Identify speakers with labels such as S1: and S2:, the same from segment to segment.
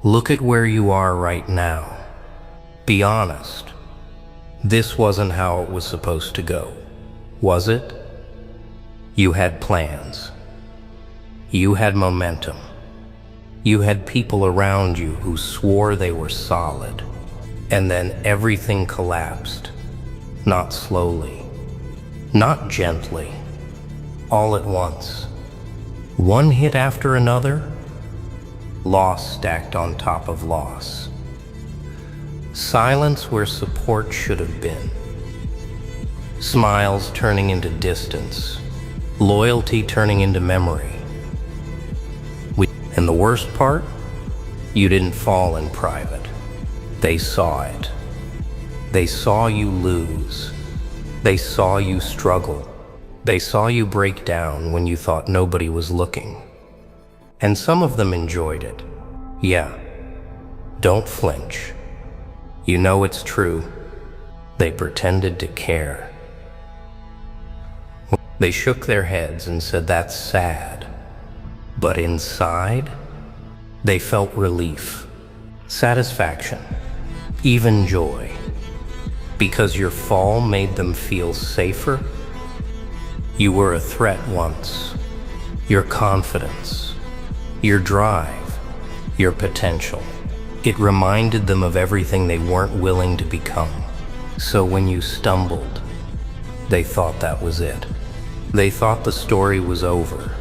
S1: Look at where you are right now. Be honest. This wasn't how it was supposed to go, was it? You had plans. You had momentum. You had people around you who swore they were solid. And then everything collapsed. Not slowly. Not gently. All at once. One hit after another. Loss stacked on top of loss. Silence where support should have been. Smiles turning into distance. Loyalty turning into memory. And the worst part? You didn't fall in private. They saw it. They saw you lose. They saw you struggle. They saw you break down when you thought nobody was looking. And some of them enjoyed it. Yeah. Don't flinch. You know it's true. They pretended to care. They shook their heads and said, "That's sad." But inside, they felt relief, satisfaction, even joy. Because your fall made them feel safer. You were a threat once. Your confidence, your drive, your potential. It reminded them of everything they weren't willing to become. So when you stumbled, they thought that was it. They thought the story was over.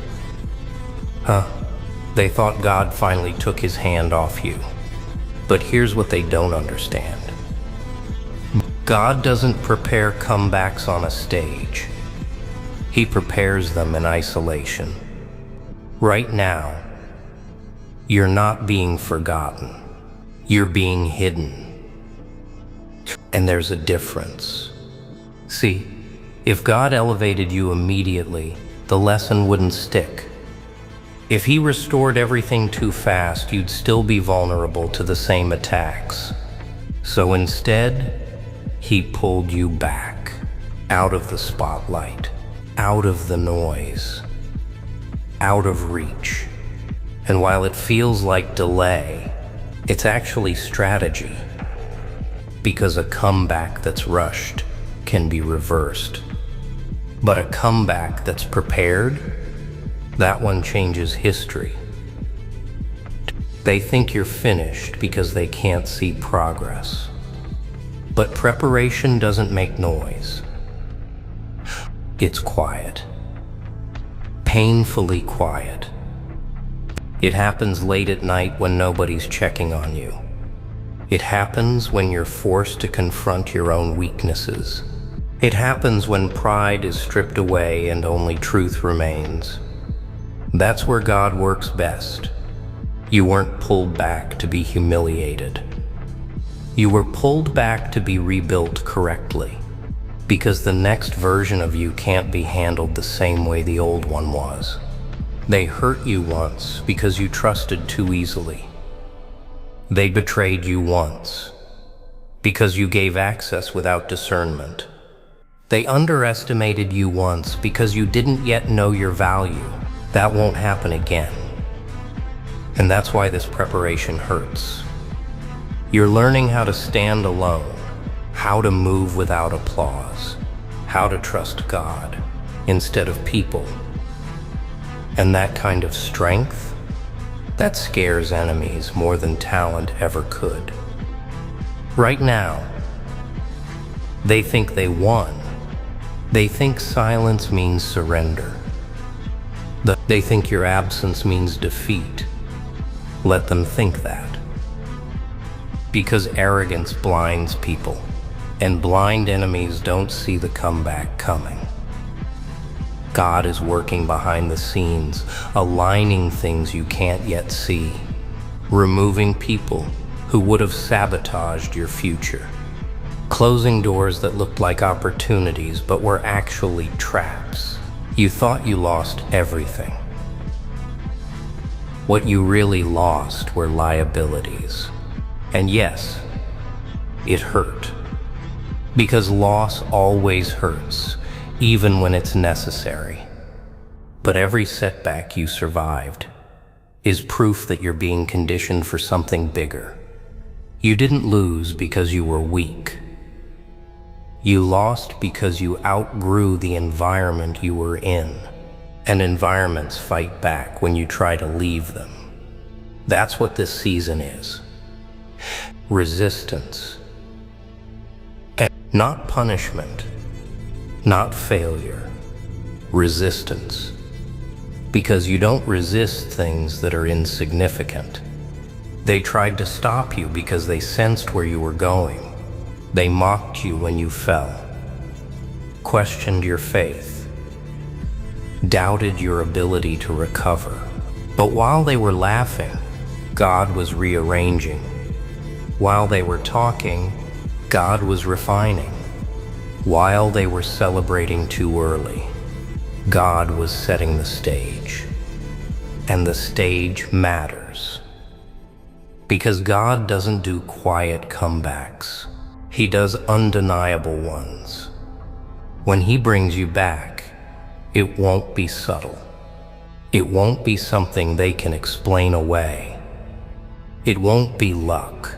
S1: They thought God finally took his hand off you. But here's what they don't understand. God doesn't prepare comebacks on a stage. He prepares them in isolation. Right now, you're not being forgotten. You're being hidden. And there's a difference. See, if God elevated you immediately, the lesson wouldn't stick. If he restored everything too fast, you'd still be vulnerable to the same attacks. So instead, he pulled you back, out of the spotlight, out of the noise, out of reach. And while it feels like delay, it's actually strategy. Because a comeback that's rushed can be reversed. But a comeback that's prepared, that one changes history. They think you're finished because they can't see progress. But preparation doesn't make noise. It's quiet. Painfully quiet. It happens late at night when nobody's checking on you. It happens when you're forced to confront your own weaknesses. It happens when pride is stripped away and only truth remains. That's where God works best. You weren't pulled back to be humiliated. You were pulled back to be rebuilt correctly, because the next version of you can't be handled the same way the old one was. They hurt you once because you trusted too easily. They betrayed you once because you gave access without discernment. They underestimated you once because you didn't yet know your value. That won't happen again. And that's why this preparation hurts. You're learning how to stand alone, how to move without applause, how to trust God instead of people. And that kind of strength, that scares enemies more than talent ever could. Right now, they think they won. They think silence means surrender. They think your absence means defeat. Let them think that. Because arrogance blinds people, and blind enemies don't see the comeback coming. God is working behind the scenes, aligning things you can't yet see, removing people who would have sabotaged your future, closing doors that looked like opportunities but were actually traps. You thought you lost everything. What you really lost were liabilities. And yes, it hurt. Because loss always hurts, even when it's necessary. But every setback you survived, is proof that you're being conditioned for something bigger. You didn't lose because you were weak. You lost because you outgrew the environment you were in, and environments fight back when you try to leave them. That's what this season is. Resistance. And not punishment, not failure. Resistance. Because you don't resist things that are insignificant. They tried to stop you because they sensed where you were going. They mocked you when you fell, questioned your faith, doubted your ability to recover. But while they were laughing, God was rearranging. While they were talking, God was refining. While they were celebrating too early, God was setting the stage. And the stage matters. Because God doesn't do quiet comebacks. He does undeniable ones. When He brings you back, it won't be subtle. It won't be something they can explain away. It won't be luck.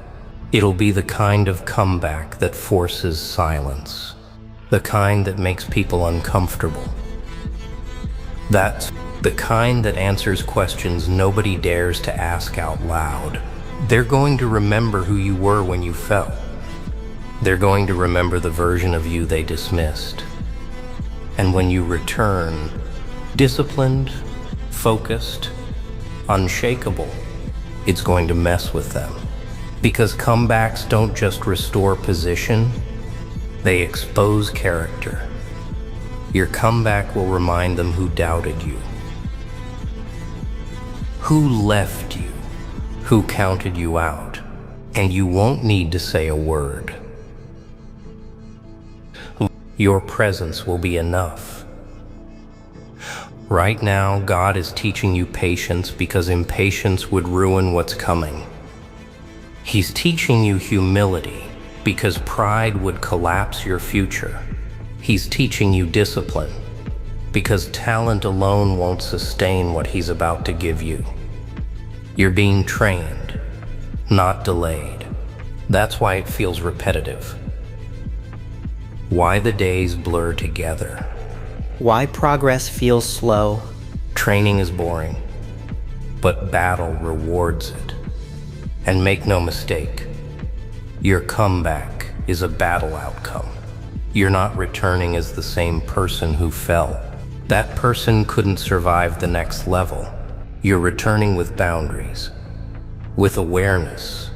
S1: It'll be the kind of comeback that forces silence. The kind that makes people uncomfortable. That's the kind that answers questions nobody dares to ask out loud. They're going to remember who you were when you fell. They're going to remember the version of you they dismissed. And when you return, disciplined, focused, unshakable, it's going to mess with them. Because comebacks don't just restore position, they expose character. Your comeback will remind them who doubted you, who left you, who counted you out, and you won't need to say a word. Your presence will be enough. Right now, God is teaching you patience because impatience would ruin what's coming. He's teaching you humility because pride would collapse your future. He's teaching you discipline because talent alone won't sustain what He's about to give you. You're being trained, not delayed. That's why it feels repetitive. Why the days blur together.
S2: Why progress feels slow.
S1: Training is boring, but battle rewards it. And make no mistake, your comeback is a battle outcome. You're not returning as the same person who fell. That person couldn't survive the next level. You're returning with boundaries, with awareness,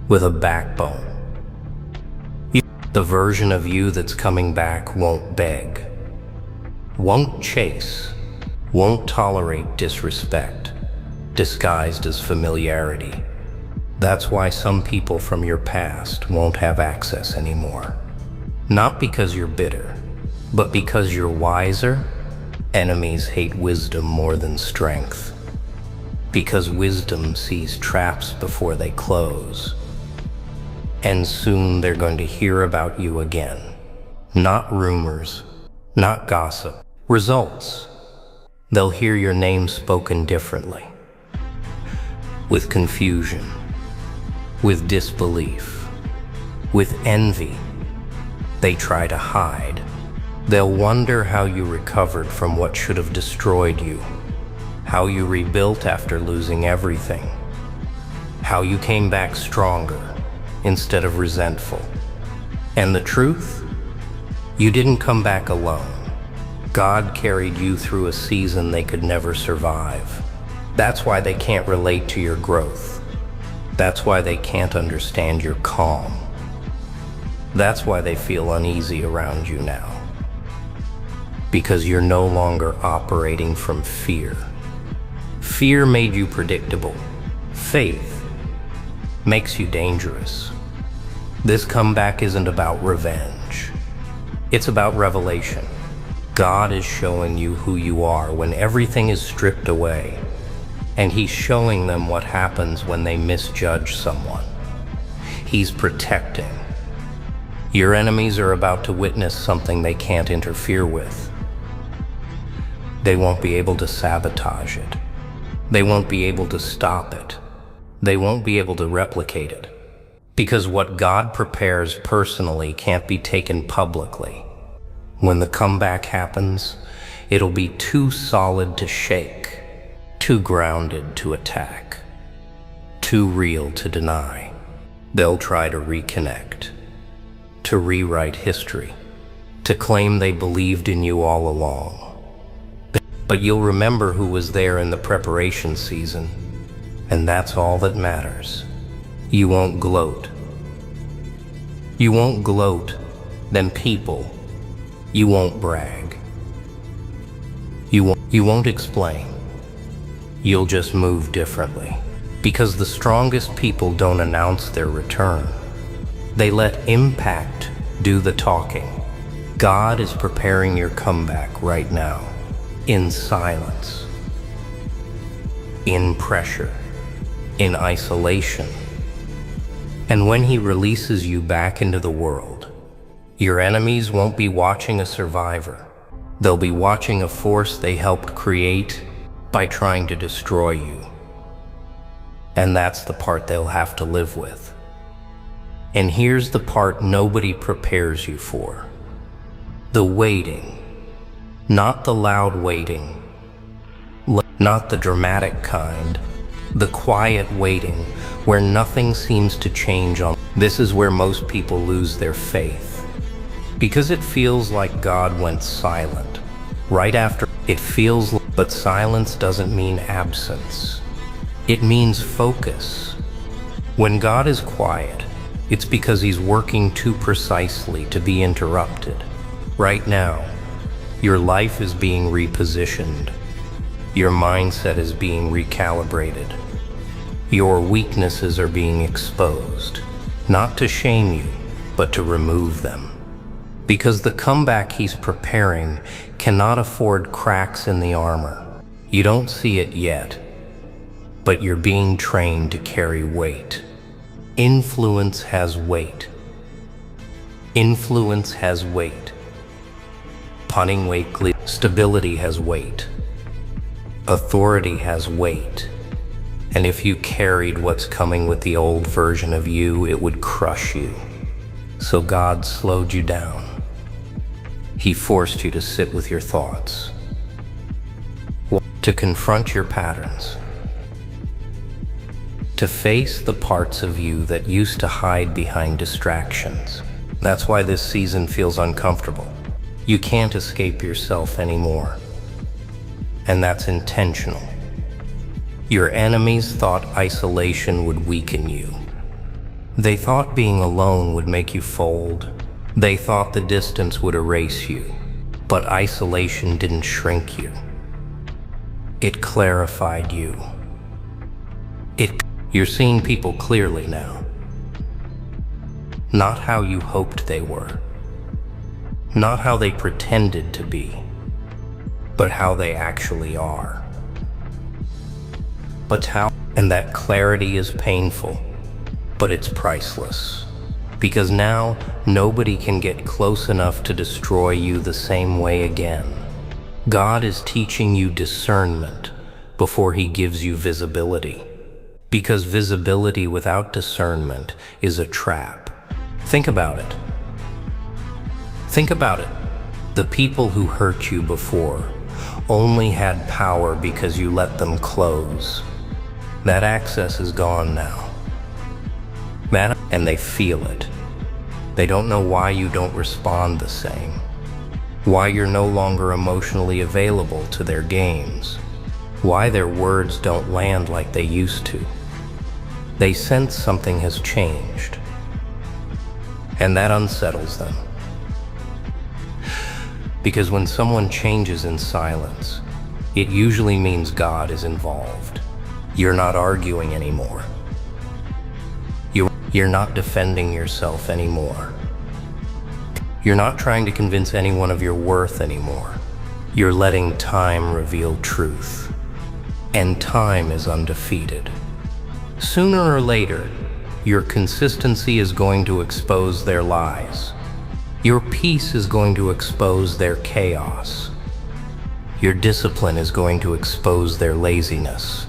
S1: with a backbone. The version of you that's coming back won't beg, won't chase, won't tolerate disrespect, disguised as familiarity. That's why some people from your past won't have access anymore. Not because you're bitter, but because you're wiser. Enemies hate wisdom more than strength. Because wisdom sees traps before they close. And soon they're going to hear about you again. Not rumors, not gossip, results. They'll hear your name spoken differently. With confusion, with disbelief, with envy. They try to hide. They'll wonder how you recovered from what should have destroyed you, how you rebuilt after losing everything, how you came back stronger instead of resentful. And the truth? You didn't come back alone. God carried you through a season they could never survive. That's why they can't relate to your growth. That's why they can't understand your calm. That's why they feel uneasy around you now. Because you're no longer operating from fear. Fear made you predictable. Faith makes you dangerous. This comeback isn't about revenge. It's about revelation. God is showing you who you are when everything is stripped away. And He's showing them what happens when they misjudge someone. He's protecting. Your enemies are about to witness something they can't interfere with. They won't be able to sabotage it. They won't be able to stop it. They won't be able to replicate it. Because what God prepares personally can't be taken publicly. When the comeback happens, it'll be too solid to shake, too grounded to attack, too real to deny. They'll try to reconnect, to rewrite history, to claim they believed in you all along. But you'll remember who was there in the preparation season, and that's all that matters. You won't gloat. You won't gloat, then people. You won't brag. You won't explain. You'll just move differently. Because the strongest people don't announce their return. They let impact do the talking. God is preparing your comeback right now. In silence. In pressure. In isolation. And when he releases you back into the world, your enemies won't be watching a survivor. They'll be watching a force they helped create by trying to destroy you. And that's the part they'll have to live with. And here's the part nobody prepares you for. The waiting. Not the loud waiting. Not the dramatic kind. The quiet waiting where nothing seems to change on. This is where most people lose their faith. Because it feels like God went silent. Right after it feels, but silence doesn't mean absence. It means focus. When God is quiet, it's because he's working too precisely to be interrupted. Right now, your life is being repositioned. Your mindset is being recalibrated. Your weaknesses are being exposed, not to shame you, but to remove them. Because the comeback he's preparing cannot afford cracks in the armor. You don't see it yet, but you're being trained to carry weight. Influence has weight. Influence has weight. Punning weight. Stability has weight. Authority has weight. And if you carried what's coming with the old version of you, it would crush you. So God slowed you down. He forced you to sit with your thoughts, to confront your patterns, to face the parts of you that used to hide behind distractions. That's why this season feels uncomfortable. You can't escape yourself anymore. And that's intentional. Your enemies thought isolation would weaken you. They thought being alone would make you fold. They thought the distance would erase you. But isolation didn't shrink you. It clarified you. You're seeing people clearly now. Not how you hoped they were. Not how they pretended to be, but how they actually are. And that clarity is painful, but it's priceless. Because now, nobody can get close enough to destroy you the same way again. God is teaching you discernment before he gives you visibility. Because visibility without discernment is a trap. Think about it. Think about it. The people who hurt you before only had power because you let them close. That access is gone now. And they feel it. They don't know why you don't respond the same. Why you're no longer emotionally available to their games. Why their words don't land like they used to. They sense something has changed. And that unsettles them. Because when someone changes in silence, it usually means God is involved. You're not arguing anymore. You're not defending yourself anymore. You're not trying to convince anyone of your worth anymore. You're letting time reveal truth. And time is undefeated. Sooner or later, your consistency is going to expose their lies. Your peace is going to expose their chaos. Your discipline is going to expose their laziness.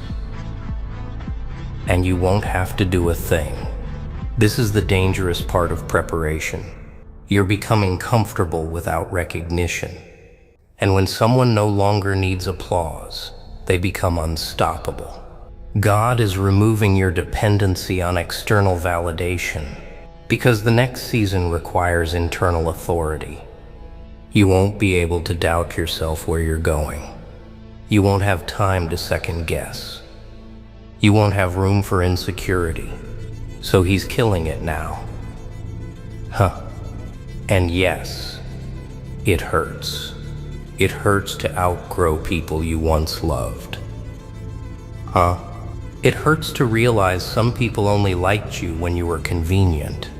S1: and you won't have to do a thing. This is the dangerous part of preparation. You're becoming comfortable without recognition. And when someone no longer needs applause, they become unstoppable. God is removing your dependency on external validation because the next season requires internal authority. You won't be able to doubt yourself where you're going. You won't have time to second guess. You won't have room for insecurity. So he's killing it now. And yes, it hurts. It hurts to outgrow people you once loved. It hurts to realize some people only liked you when you were convenient.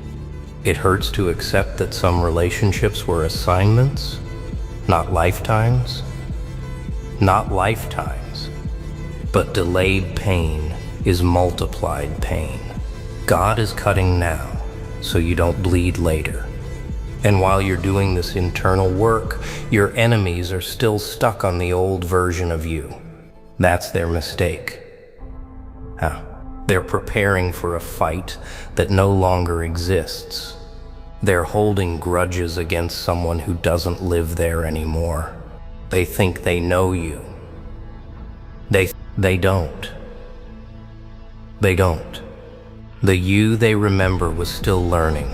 S1: It hurts to accept that some relationships were assignments, not lifetimes. Not lifetimes, but delayed pain is multiplied pain. God is cutting now, so you don't bleed later. And while you're doing this internal work, your enemies are still stuck on the old version of you. That's their mistake. They're preparing for a fight that no longer exists. They're holding grudges against someone who doesn't live there anymore. They think they know you. They don't. They don't. The you they remember was still learning,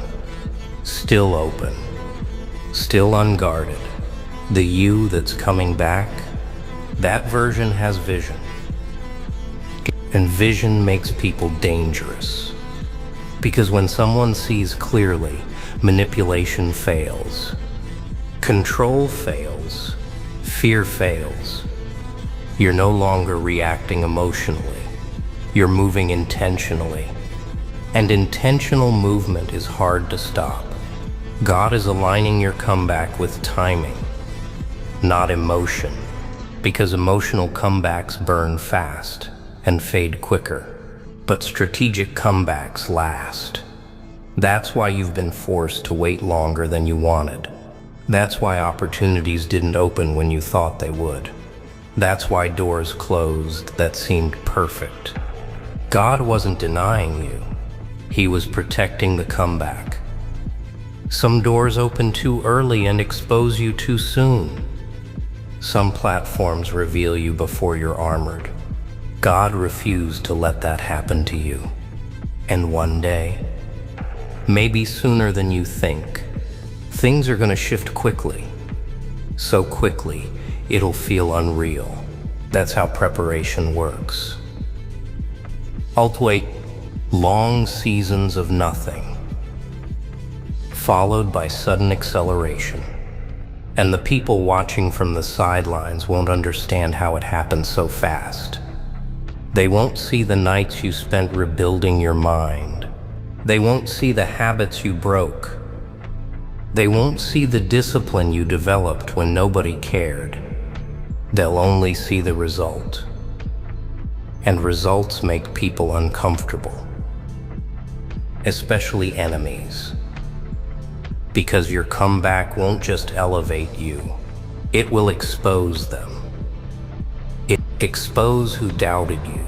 S1: still open, still unguarded. The you that's coming back, that version has vision. And vision makes people dangerous. Because when someone sees clearly, manipulation fails. Control fails. Fear fails. You're no longer reacting emotionally. You're moving intentionally. And intentional movement is hard to stop. God is aligning your comeback with timing, not emotion. Because emotional comebacks burn fast and fade quicker. But strategic comebacks last. That's why you've been forced to wait longer than you wanted. That's why opportunities didn't open when you thought they would. That's why doors closed that seemed perfect. God wasn't denying you. He was protecting the comeback. Some doors open too early and expose you too soon. Some platforms reveal you before you're armored. God refused to let that happen to you. And one day, maybe sooner than you think, things are going to shift quickly. So quickly, it'll feel unreal. That's how preparation works. I'll wait long seasons of nothing, followed by sudden acceleration. And the people watching from the sidelines won't understand how it happened so fast. They won't see the nights you spent rebuilding your mind. They won't see the habits you broke. They won't see the discipline you developed when nobody cared. They'll only see the result. And results make people uncomfortable, especially enemies. Because your comeback won't just elevate you, it will expose them. Expose who doubted you.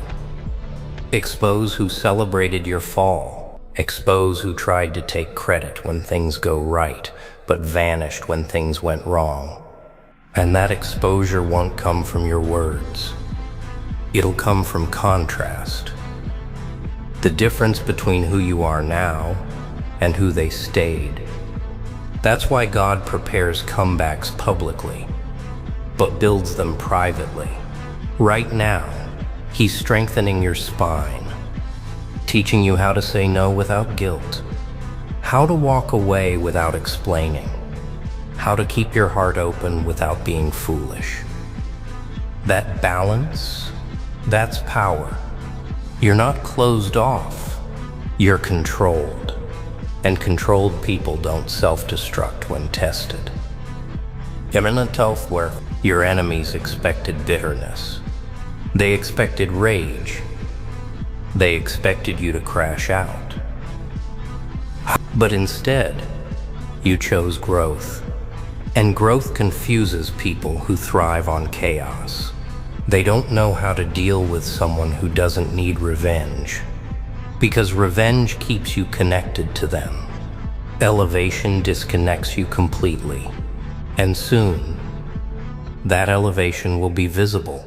S1: Expose who celebrated your fall. Expose who tried to take credit when things go right, but vanished when things went wrong. And that exposure won't come from your words. It'll come from contrast. The difference between who you are now and who they stayed. That's why God prepares comebacks publicly, but builds them privately. Right now, He's strengthening your spine, teaching you how to say no without guilt, how to walk away without explaining, how to keep your heart open without being foolish. That balance, that's power. You're not closed off, you're controlled. And controlled people don't self-destruct when tested. Where your enemies expected bitterness. They expected rage. They expected you to crash out. But instead, you chose growth. And growth confuses people who thrive on chaos. They don't know how to deal with someone who doesn't need revenge. Because revenge keeps you connected to them. Elevation disconnects you completely. And soon, that elevation will be visible.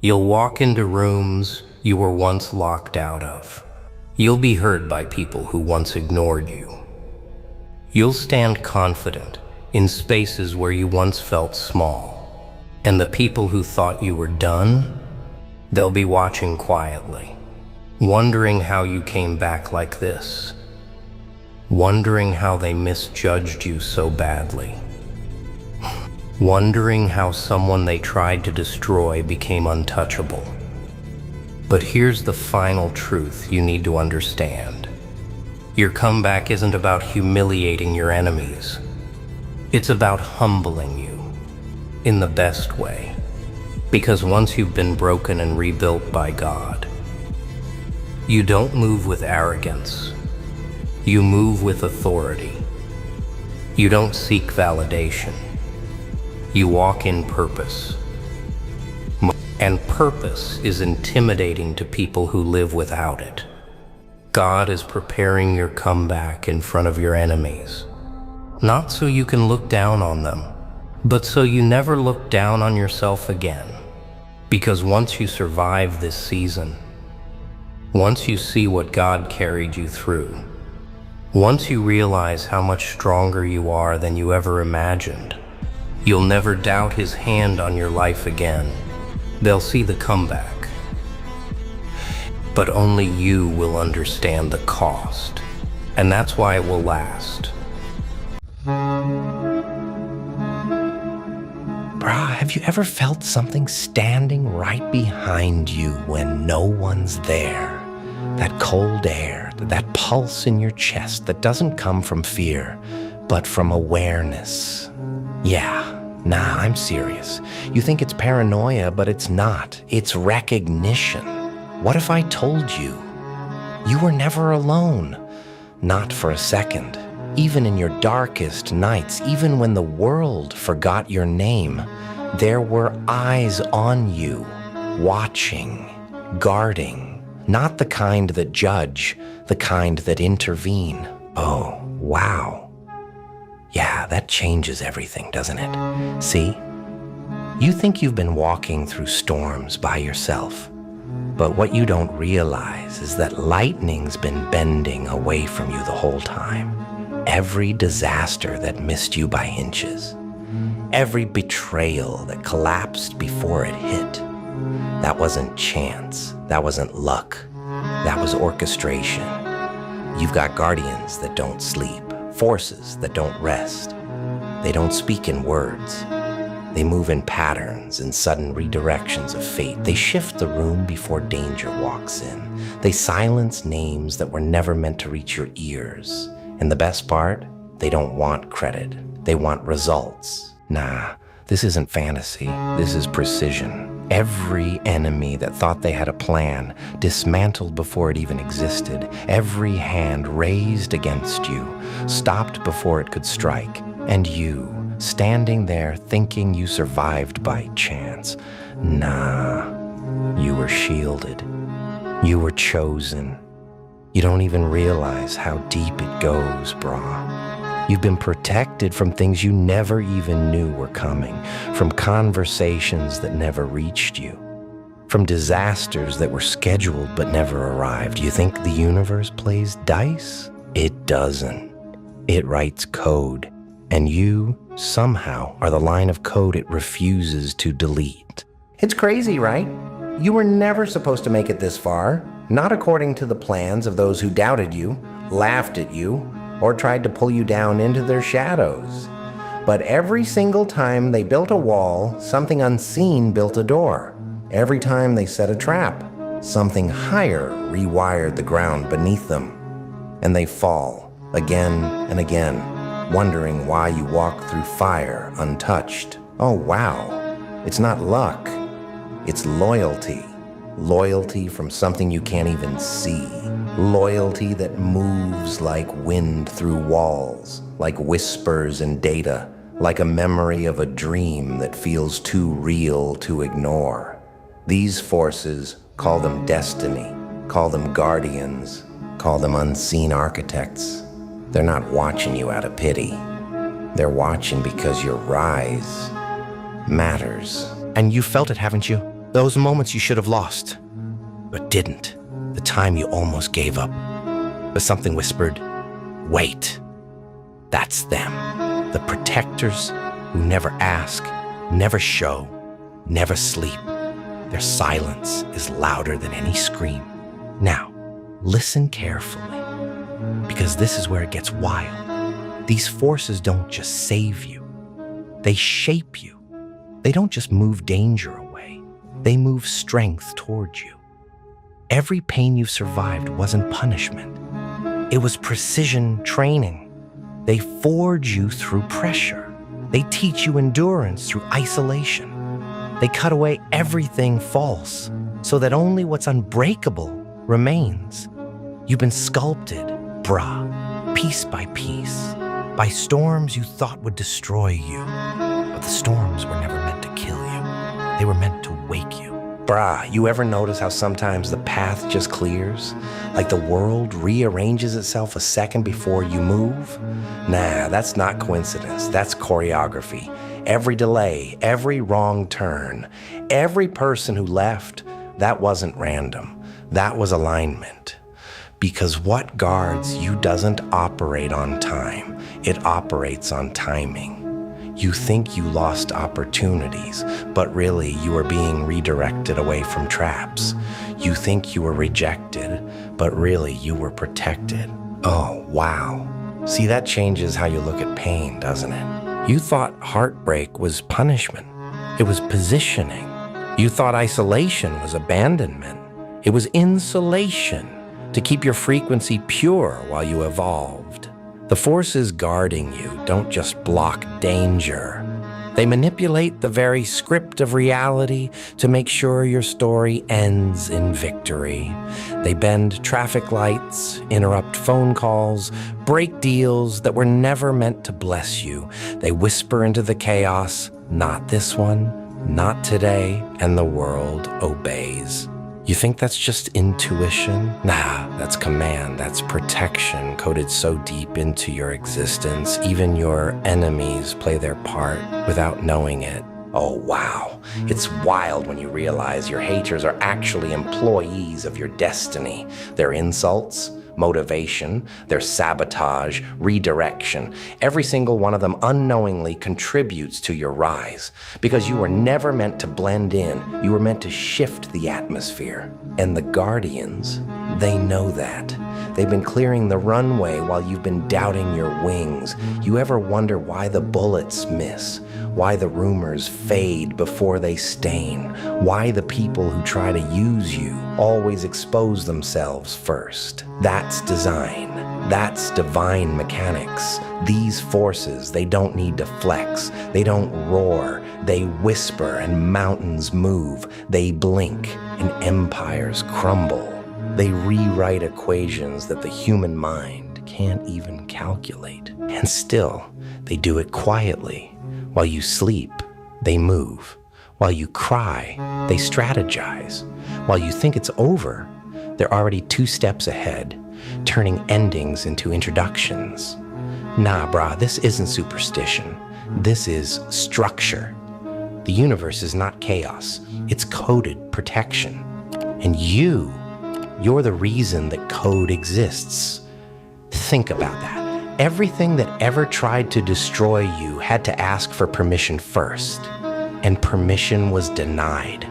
S1: You'll walk into rooms you were once locked out of. You'll be heard by people who once ignored you. You'll stand confident in spaces where you once felt small. And the people who thought you were done, they'll be watching quietly, wondering how you came back like this, wondering how they misjudged you so badly, wondering how someone they tried to destroy became untouchable. But here's the final truth you need to understand. Your comeback isn't about humiliating your enemies. It's about humbling you in the best way. Because once you've been broken and rebuilt by God, you don't move with arrogance. You move with authority. You don't seek validation. You walk in purpose. And purpose is intimidating to people who live without it. God is preparing your comeback in front of your enemies. Not so you can look down on them, but so you never look down on yourself again. Because once you survive this season, once you see what God carried you through, once you realize how much stronger you are than you ever imagined, you'll never doubt His hand on your life again. They'll see the comeback, but only you will understand the cost, and that's why it will last.
S3: Brah, have you ever felt something standing right behind you when no one's there? That cold air, that pulse in your chest that doesn't come from fear, but from awareness. Yeah. Nah, I'm serious. You think it's paranoia, but it's not. It's recognition. What if I told you? You were never alone. Not for a second. Even in your darkest nights, even when the world forgot your name, there were eyes on you, watching, guarding. Not the kind that judge, the kind that intervene. Oh, wow. Yeah, that changes everything, doesn't it? See? You think you've been walking through storms by yourself, but what you don't realize is that lightning's been bending away from you the whole time. Every disaster that missed you by inches, every betrayal that collapsed before it hit, that wasn't chance, that wasn't luck, that was orchestration. You've got guardians that don't sleep, forces that don't rest. They don't speak in words. They move in patterns and sudden redirections of fate. They shift the room before danger walks in. They silence names that were never meant to reach your ears. And the best part, they don't want credit. They want results. Nah, this isn't fantasy. This is precision. Every enemy that thought they had a plan, dismantled before it even existed. Every hand raised against you, stopped before it could strike. And you, standing there thinking you survived by chance. Nah, you were shielded. You were chosen. You don't even realize how deep it goes, brah. You've been protected from things you never even knew were coming, from conversations that never reached you, from disasters that were scheduled but never arrived. You think the universe plays dice? It doesn't. It writes code, and you, somehow, are the line of code it refuses to delete. It's crazy, right? You were never supposed to make it this far, not according to the plans of those who doubted you, laughed at you, or tried to pull you down into their shadows. But every single time they built a wall, something unseen built a door. Every time they set a trap, something higher rewired the ground beneath them. And they fall, again and again, wondering why you walk through fire untouched. Oh wow, it's not luck, it's loyalty. Loyalty from something you can't even see. Loyalty that moves like wind through walls, like whispers in data, like a memory of a dream that feels too real to ignore. These forces, call them destiny, call them guardians, call them unseen architects. They're not watching you out of pity. They're watching because your rise matters. And you felt it, haven't you? Those moments you should have lost, but didn't. The time you almost gave up. But something whispered, wait. That's them. The protectors who never ask, never show, never sleep. Their silence is louder than any scream. Now, listen carefully, because this is where it gets wild. These forces don't just save you. They shape you. They don't just move danger away. They move strength towards you. Every pain you've survived wasn't punishment. It was precision training. They forge you through pressure. They teach you endurance through isolation. They cut away everything false so that only what's unbreakable remains. You've been sculpted, brah, piece by piece, by storms you thought would destroy you. But the storms were never meant to kill you. They were meant to wake you. Brah, you ever notice how sometimes the path just clears? Like the world rearranges itself a second before you move? Nah, that's not coincidence. That's choreography. Every delay, every wrong turn, every person who left, that wasn't random. That was alignment. Because what guards you doesn't operate on time. It operates on timing. You think you lost opportunities, but really you are being redirected away from traps. You think you were rejected, but really you were protected. Oh, wow. See, that changes how you look at pain, doesn't it? You thought heartbreak was punishment. It was positioning. You thought isolation was abandonment. It was insulation to keep your frequency pure while you evolved. The forces guarding you don't just block danger. They manipulate the very script of reality to make sure your story ends in victory. They bend traffic lights, interrupt phone calls, break deals that were never meant to bless you. They whisper into the chaos, not this one, not today, and the world obeys. You think that's just intuition? Nah, that's command, that's protection coded so deep into your existence. Even your enemies play their part without knowing it. Oh, wow. It's wild when you realize your haters are actually employees of your destiny. Their insults, motivation, their sabotage, redirection. Every single one of them unknowingly contributes to your rise because you were never meant to blend in. You were meant to shift the atmosphere. And the guardians, they know that. They've been clearing the runway while you've been doubting your wings. You ever wonder why the bullets miss? Why the rumors fade before they stain? Why the people who try to use you always expose themselves first? That's design. That's divine mechanics. These forces, they don't need to flex. They don't roar. They whisper and mountains move. They blink and empires crumble. They rewrite equations that the human mind can't even calculate. And still, they do it quietly. While you sleep, they move. While you cry, they strategize. While you think it's over, they're already 2 steps ahead, turning endings into introductions. Nah, brah, this isn't superstition. This is structure. The universe is not chaos. It's coded protection. And you're the reason that code exists. Think about that. Everything that ever tried to destroy you had to ask for permission first, and permission was denied.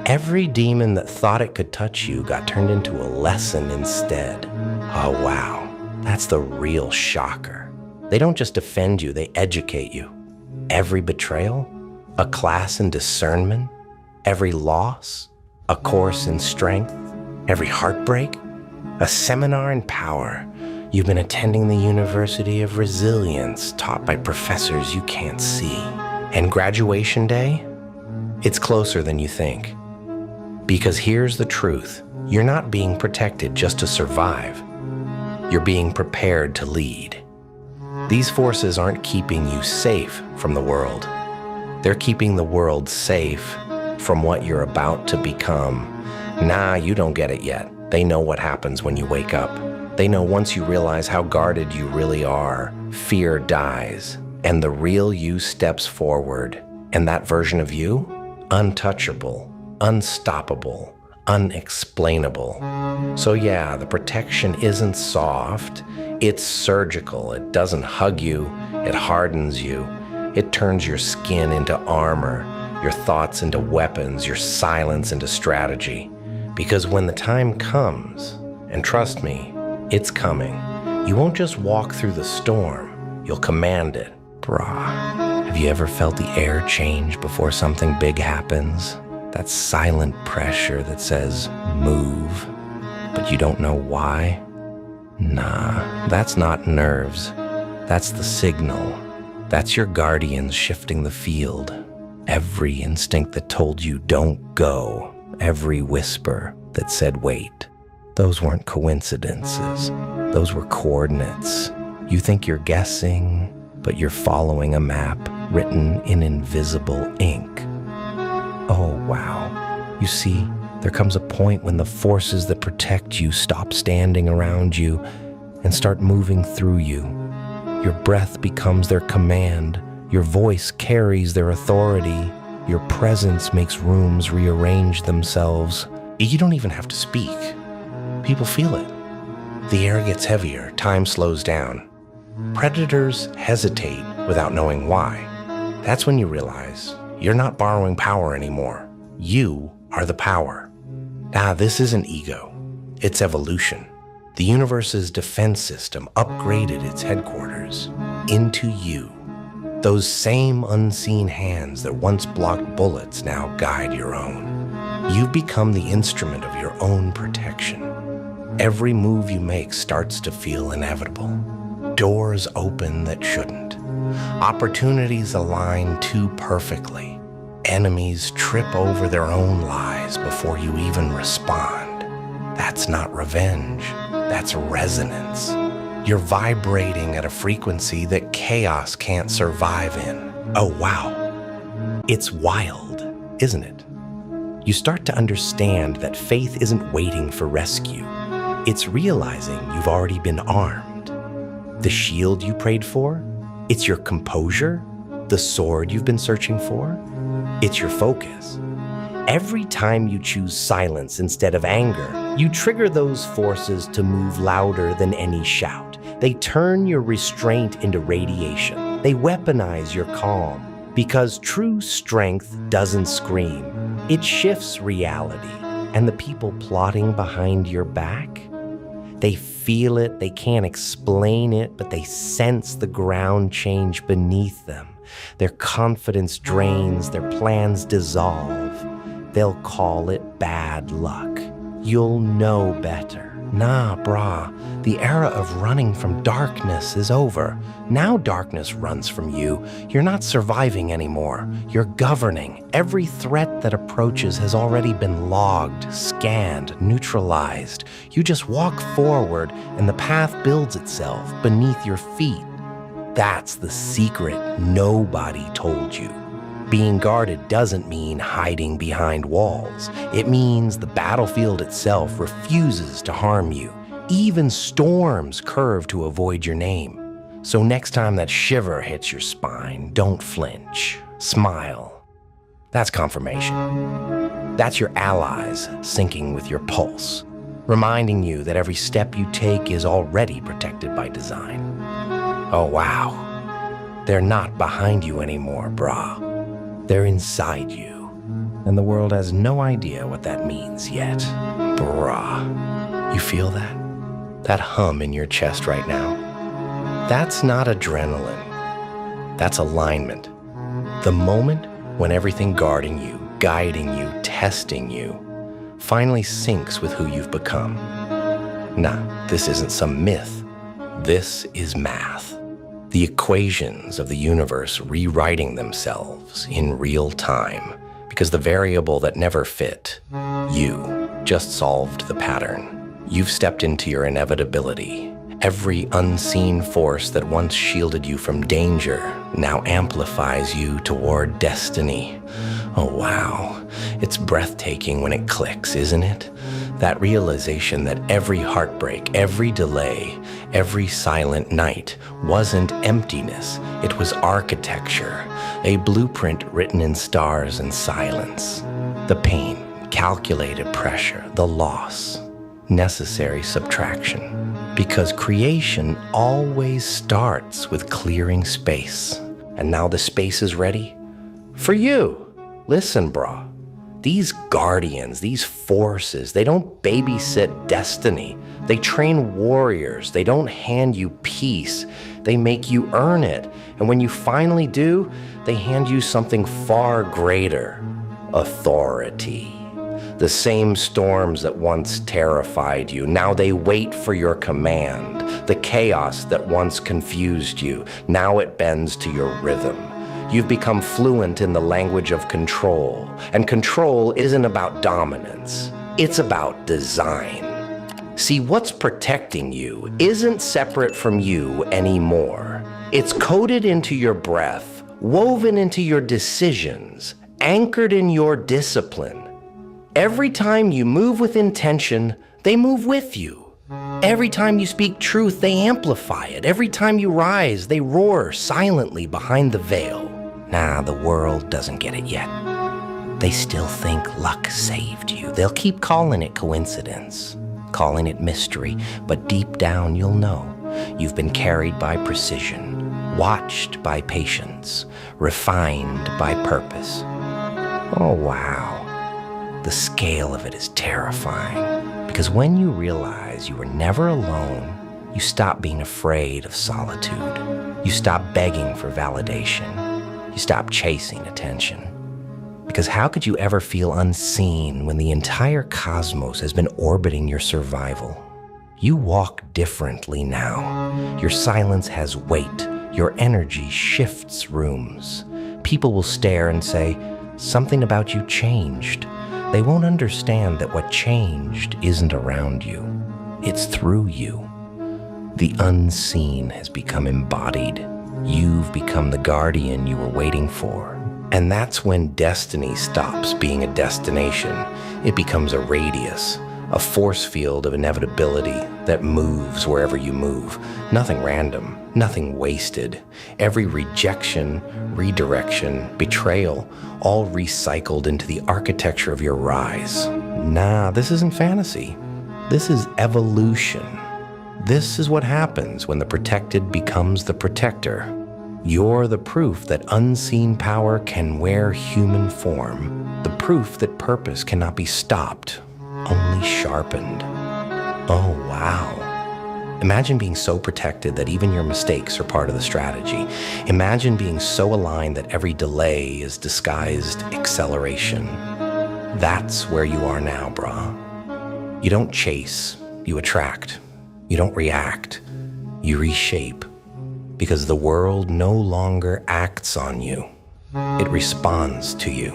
S3: Every demon that thought it could touch you got turned into a lesson instead. Oh wow, that's the real shocker. They don't just defend you, they educate you. Every betrayal, a class in discernment. Every loss, a course in strength. Every heartbreak, a seminar in power. You've been attending the University of Resilience, taught by professors you can't see. And graduation day? It's closer than you think. Because here's the truth. You're not being protected just to survive. You're being prepared to lead. These forces aren't keeping you safe from the world. They're keeping the world safe from what you're about to become. Nah, you don't get it yet. They know what happens when you wake up. They know once you realize how guarded you really are, fear dies, and the real you steps forward. And that version of you? Untouchable, unstoppable, unexplainable. So yeah, the protection isn't soft, it's surgical. It doesn't hug you, it hardens you. It turns your skin into armor, your thoughts into weapons, your silence into strategy. Because when the time comes, and trust me, it's coming, you won't just walk through the storm, you'll command it. Brah, have you ever felt the air change before something big happens? That silent pressure that says, move, but you don't know why? Nah, that's not nerves. That's the signal. That's your guardians shifting the field. Every instinct that told you don't go, every whisper that said wait. Those weren't coincidences. Those were coordinates. You think you're guessing, but you're following a map written in invisible ink. Oh, wow. You see, there comes a point when the forces that protect you stop standing around you and start moving through you. Your breath becomes their command. Your voice carries their authority. Your presence makes rooms rearrange themselves. You don't even have to speak. People feel it. The air gets heavier, time slows down. Predators hesitate without knowing why. That's when you realize you're not borrowing power anymore. You are the power. This isn't ego. It's evolution. The universe's defense system upgraded its headquarters into you. Those same unseen hands that once blocked bullets now guide your own. You've become the instrument of your own protection. Every move you make starts to feel inevitable. Doors open that shouldn't. Opportunities align too perfectly. Enemies trip over their own lies before you even respond. That's not revenge. That's resonance. You're vibrating at a frequency that chaos can't survive in. Oh, wow. It's wild, isn't it? You start to understand that faith isn't waiting for rescue. It's realizing you've already been armed. The shield you prayed for? It's your composure. The sword you've been searching for? It's your focus. Every time you choose silence instead of anger, you trigger those forces to move louder than any shout. They turn your restraint into radiation. They weaponize your calm. Because true strength doesn't scream. It shifts reality. And the people plotting behind your back? They feel it, they can't explain it, but they sense the ground change beneath them. Their confidence drains, their plans dissolve. They'll call it bad luck. You'll know better. Nah, brah, the era of running from darkness is over. Now darkness runs from you. You're not surviving anymore. You're governing. Every threat that approaches has already been logged, scanned, neutralized. You just walk forward and the path builds itself beneath your feet. That's the secret nobody told you. Being guarded doesn't mean hiding behind walls. It means the battlefield itself refuses to harm you. Even storms curve to avoid your name. So next time that shiver hits your spine, don't flinch. Smile. That's confirmation. That's your allies syncing with your pulse, reminding you that every step you take is already protected by design. Oh, wow. They're not behind you anymore, brah. They're inside you, and the world has no idea what that means yet. Brah. You feel that? That hum in your chest right now? That's not adrenaline. That's alignment. The moment when everything guarding you, guiding you, testing you, finally syncs with who you've become. Nah, this isn't some myth. This is math. The equations of the universe rewriting themselves in real time, because the variable that never fit, you, just solved the pattern. You've stepped into your inevitability, Every unseen force that once shielded you from danger now amplifies you toward destiny. Oh wow, it's breathtaking when it clicks, isn't it? That realization that every heartbreak, every delay, every silent night wasn't emptiness, it was architecture, a blueprint written in stars and silence. The pain, calculated pressure, the loss, necessary subtraction. Because creation always starts with clearing space. And now the space is ready for you. Listen, brah. These guardians, these forces, they don't babysit destiny. They train warriors. They don't hand you peace. They make you earn it. And when you finally do, they hand you something far greater: authority. The same storms that once terrified you, now they wait for your command. The chaos that once confused you, now it bends to your rhythm. You've become fluent in the language of control, and control isn't about dominance, it's about design. See, what's protecting you isn't separate from you anymore. It's coded into your breath, woven into your decisions, anchored in your discipline. Every time you move with intention, they move with you. Every time you speak truth, they amplify it. Every time you rise, they roar silently behind the veil. Nah, the world doesn't get it yet. They still think luck saved you. They'll keep calling it coincidence, calling it mystery, but deep down you'll know you've been carried by precision, watched by patience, refined by purpose. Oh, wow. The scale of it is terrifying, because when you realize you were never alone, you stop being afraid of solitude. You stop begging for validation. You stop chasing attention. Because how could you ever feel unseen when the entire cosmos has been orbiting your survival? You walk differently now. Your silence has weight. Your energy shifts rooms. People will stare and say, "Something about you changed." They won't understand that what changed isn't around you. It's through you. The unseen has become embodied. You've become the guardian you were waiting for. And that's when destiny stops being a destination. It becomes a radius, a force field of inevitability that moves wherever you move. Nothing random, nothing wasted. Every rejection, redirection, betrayal, all recycled into the architecture of your rise. Nah, this isn't fantasy. This is evolution. This is what happens when the protected becomes the protector. You're the proof that unseen power can wear human form. The proof that purpose cannot be stopped, only sharpened. Oh, wow. Imagine being so protected that even your mistakes are part of the strategy. Imagine being so aligned that every delay is disguised acceleration. That's where you are now, brah. You don't chase, you attract. You don't react, you reshape. Because the world no longer acts on you. It responds to you.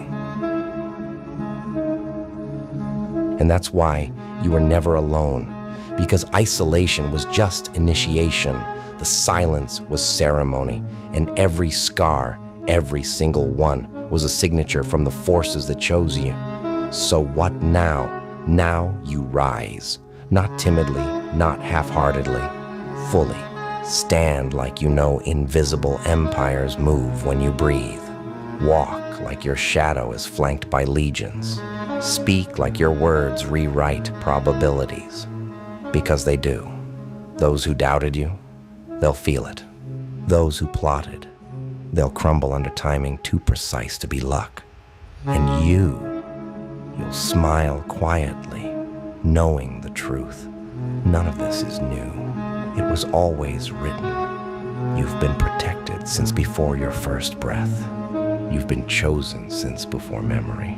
S3: And that's why you were never alone. Because isolation was just initiation. The silence was ceremony. And every scar, every single one, was a signature from the forces that chose you. So what now? Now you rise. Not timidly, not half-heartedly, fully. Stand like you know invisible empires move when you breathe. Walk like your shadow is flanked by legions. Speak like your words rewrite probabilities. Because they do. Those who doubted you, they'll feel it. Those who plotted, they'll crumble under timing too precise to be luck. And you'll smile quietly, knowing the truth. None of this is new. It was always written. You've been protected since before your first breath. You've been chosen since before memory.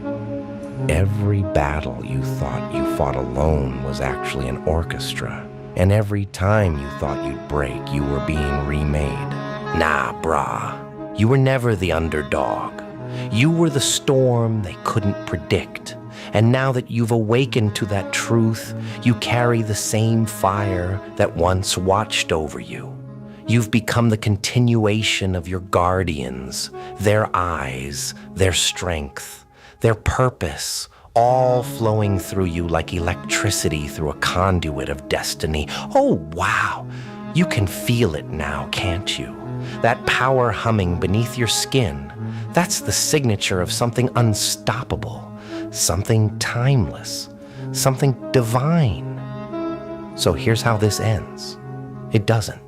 S3: Every battle you thought you fought alone was actually an orchestra. And every time you thought you'd break, you were being remade. Nah, brah. You were never the underdog. You were the storm they couldn't predict. And now that you've awakened to that truth, you carry the same fire that once watched over you. You've become the continuation of your guardians, their eyes, their strength, their purpose, all flowing through you like electricity through a conduit of destiny. Oh, wow! You can feel it now, can't you? That power humming beneath your skin, that's the signature of something unstoppable, something timeless, something divine. So here's how this ends. It doesn't,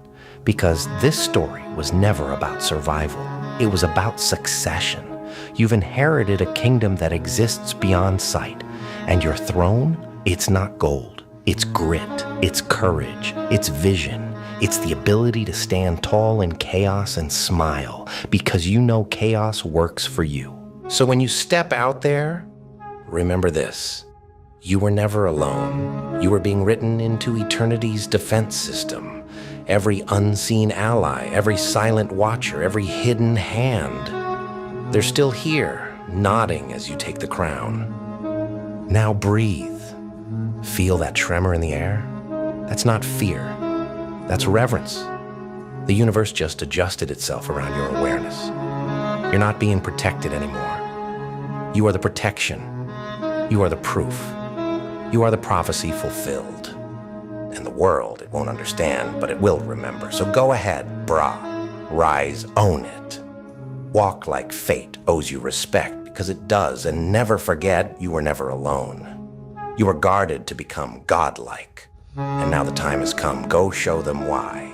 S3: because this story was never about survival. It was about succession. You've inherited a kingdom that exists beyond sight, and your throne, it's not gold. It's grit, it's courage, it's vision. It's the ability to stand tall in chaos and smile, because you know chaos works for you. So when you step out there, remember this. You were never alone. You were being written into eternity's defense system. Every unseen ally, every silent watcher, every hidden hand, they're still here, nodding as you take the crown. Now breathe. Feel that tremor in the air? That's not fear. That's reverence. The universe just adjusted itself around your awareness. You're not being protected anymore. You are the protection. You are the proof. You are the prophecy fulfilled. And the world, it won't understand, but it will remember. So go ahead, brah. Rise, own it. Walk like fate owes you respect, because it does, and never forget you were never alone. You were guarded to become godlike. And now the time has come. Go show them why.